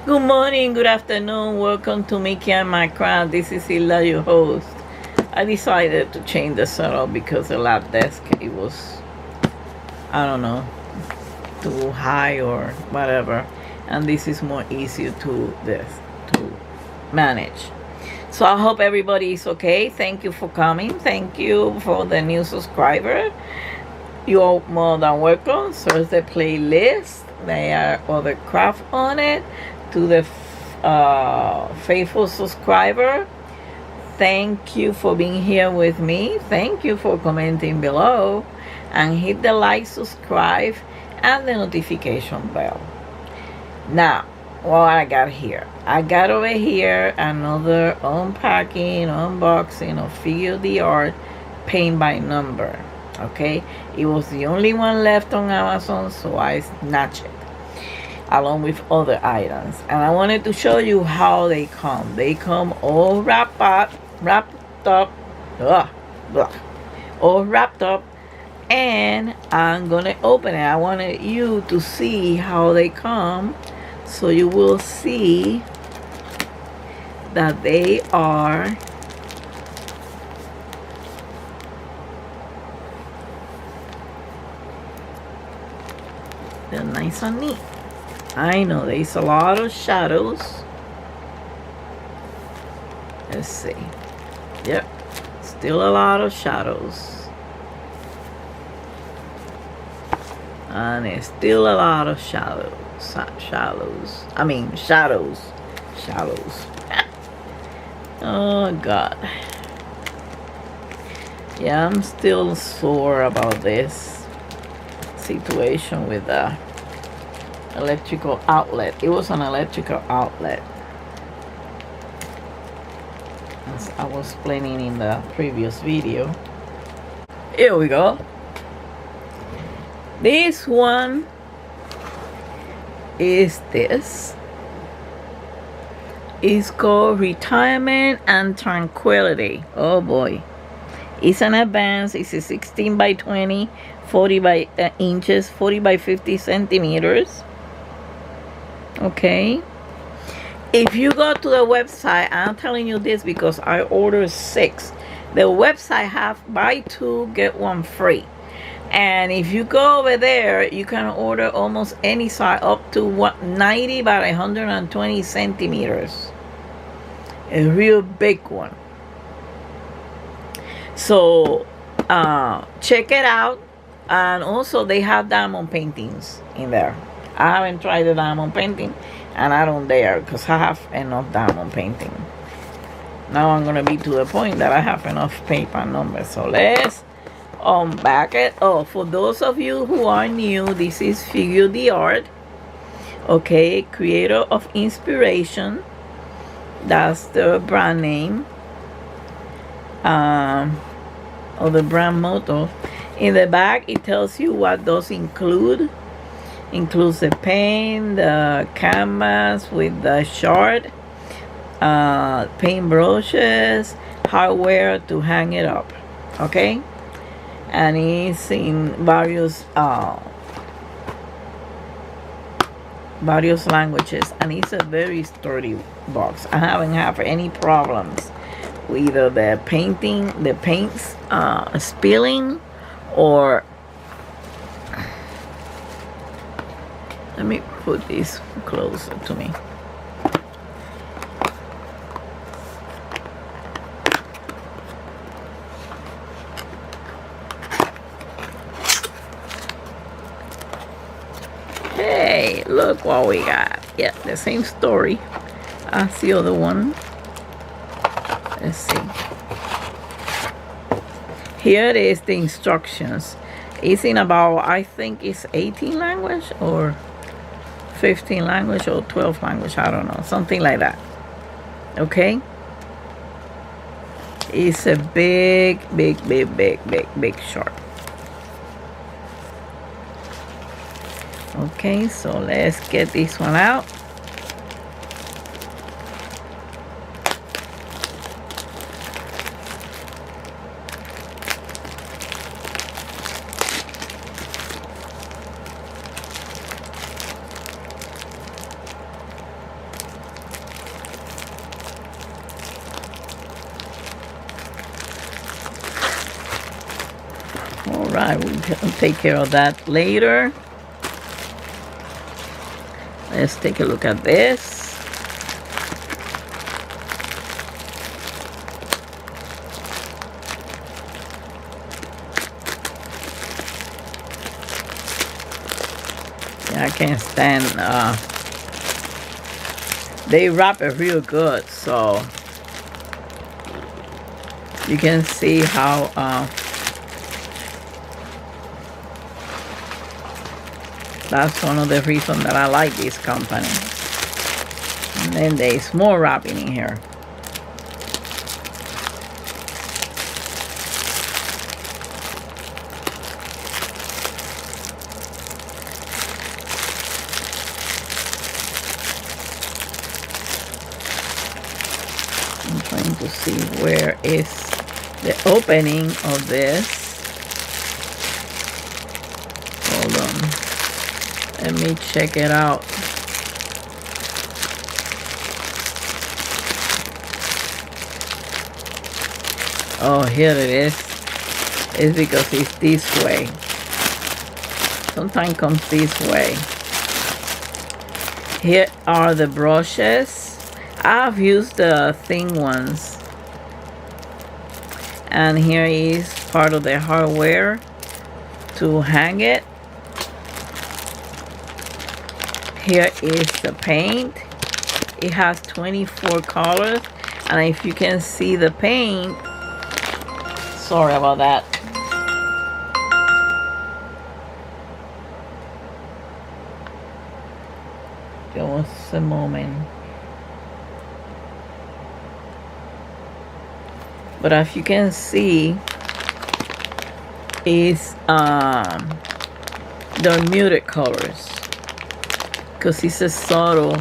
Good morning, good afternoon, welcome to Mickey and my craft. This is Hilda, your host. I decided to change the setup because the lap desk, it was, I don't know, too high or whatever, and this is more easier to manage. So I hope everybody is okay. Thank you for coming. Thank you for the new subscriber. You're more than welcome. So it's the playlist. There are other craft on it. To the faithful subscriber, thank you for being here with me. Thank you for commenting below, and hit the like, subscribe, and the notification bell. Now, what I got here, I got over here another unboxing of Figure the Art paint by number. Okay, it was the only one left on Amazon, so I snatched it along with other items, and I wanted to show you how they come. They come all wrapped up, all wrapped up, and I'm gonna open it. I wanted you to see how they come, so you will see that they are they're nice and neat. I know there's a lot of shadows. Let's see. Yep, still a lot of shadows. And it's still a lot of shadows. Shadows. Oh God. Yeah, I'm still sore about this situation with the electrical outlet. It was an electrical outlet, as I was explaining in the previous video. Here we go. This one is this. It's called Retirement and Tranquility. Oh boy. It's an advance. It's a 16 by 20, 40 by inches, 40 by 50 centimeters. Okay, if you go to the website, I'm telling you this because I ordered 6. The website have buy 2 get 1 free, and if you go over there, you can order almost any size up to 90 by 120 centimeters, a real big one. So check it out. And also they have diamond paintings in there. I haven't tried the diamond painting, and I don't dare, because I have enough diamond painting. Now I'm gonna be to the point that I have enough paper numbers. So let's unback it. Oh, for those of you who are new, this is Figure the Art. Okay, creator of inspiration. That's the brand name. Or the brand motto. In the back, it tells you what those include. Includes the paint, the canvas with the shard, paint brushes, hardware to hang it up. Okay, and it's in various languages, and it's a very sturdy box. I haven't had any problems with either the paints spilling, or let me put this closer to me. Hey, look what we got. Yeah, the same story as the other one. Let's see. Here it is, the instructions. It's in about, I think it's 18 language or 15 language or 12 language, I don't know, something like that. Okay, it's a big short. Okay, so let's get this one out. All right, we'll take care of that later. Let's take a look at this. Yeah, I can't stand, they wrap it real good, so you can see how that's one of the reasons that I like this company. And then there's more wrapping in here. I'm trying to see where is the opening of this. Hold on. Let me check it out. Oh, here it is. It's because it's this way. Sometimes comes this way. Here are the brushes. I've used the thin ones. And here is part of the hardware to hang it. Here is the paint. It has 24 colors, and if you can see the paint, sorry about that. Just a moment. But as you can see, is the muted colors, because it's a subtle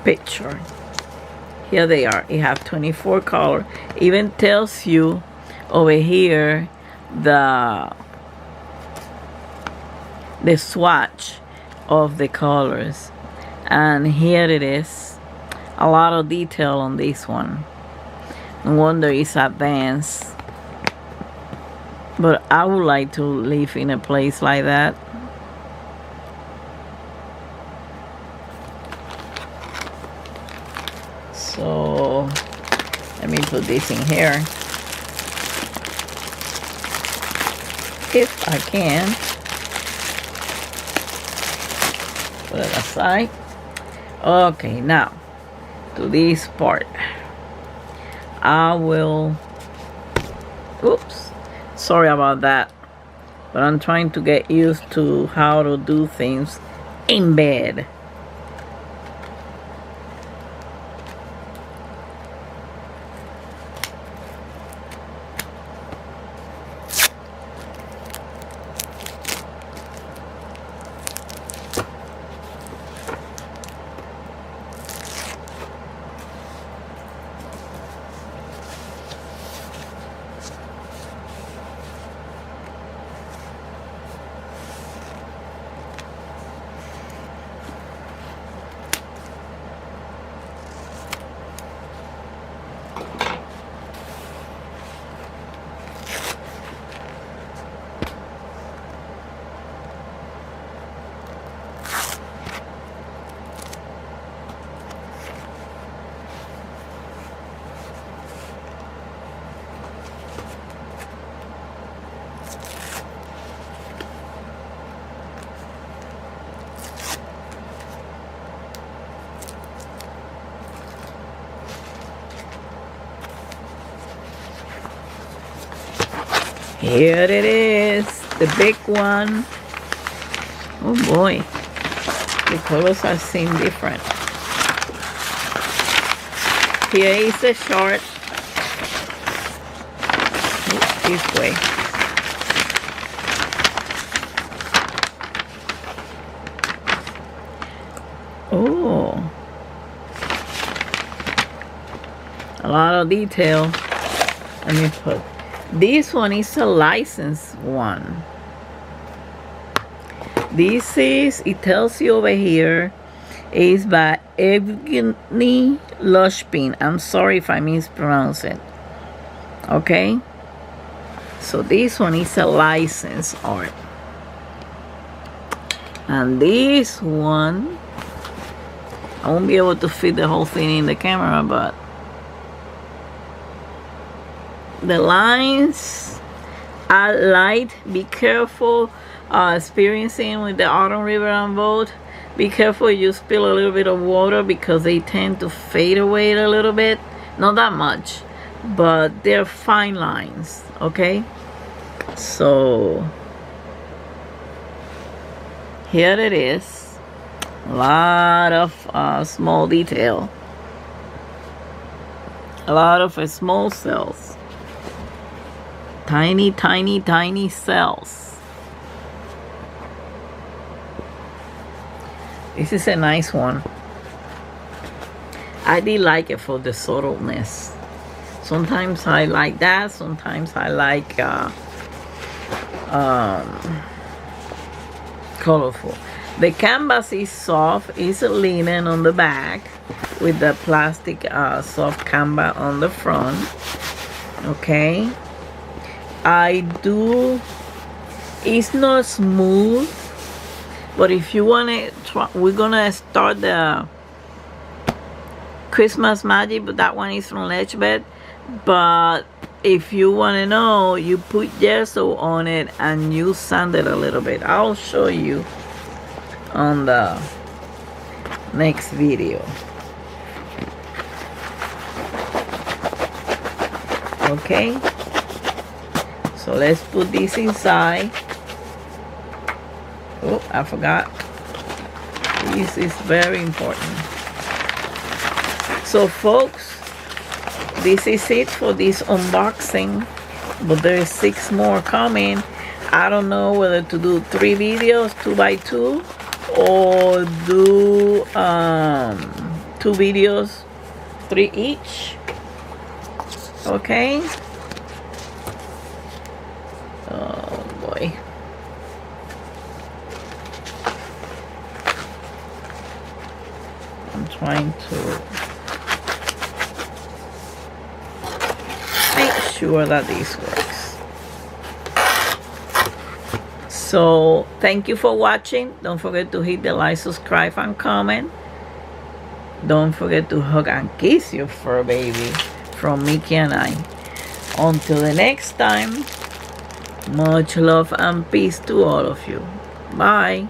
picture. Here they are. It have 24 color. Even tells you over here the swatch of the colors, and here it is. A lot of detail on this one. No wonder it's advanced. But I would like to live in a place like that. So let me put this in here, if I can. Put it aside. Okay, now to this part. I will, oops, sorry about that, but I'm trying to get used to how to do things in bed. Here it is, the big one. Oh boy, the colors are seem different. Here is the short. Oops, this way. Oh, a lot of detail. Let me put. This one is a licensed one. This is, it tells you over here, is by Evgeny Lushpin. I'm sorry if I mispronounce it. Okay, so this one is a licensed art, and this one I won't be able to fit the whole thing in the camera, but the lines are light. Be careful experiencing with the Autumn River and Boat. Be careful you spill a little bit of water because they tend to fade away a little bit. Not that much, but they're fine lines, okay? So here it is. A lot of small detail. A lot of small cells. Tiny, tiny, tiny cells. This is a nice one. I did like it for the subtleness. Sometimes I like that. Sometimes I like colorful. The canvas is soft. It's linen on the back with the plastic soft canvas on the front. Okay. It's not smooth, but if you want to try, we're gonna start the Christmas Magic, but that one is from Lechbed. But if you want to know, you put gesso on it and you sand it a little bit. I'll show you on the next video. Okay, so let's put this inside. Oh, I forgot. This is very important. So folks, this is it for this unboxing, but there is 6 more coming. I don't know whether to do 3 videos, 2x2, or do 2 videos, 3 each. Okay. Oh boy. I'm trying to make sure that this works. So thank you for watching. Don't forget to hit the like, subscribe, and comment. Don't forget to hug and kiss your fur baby from Mickey and I. Until the next time, much love and peace to all of you. Bye.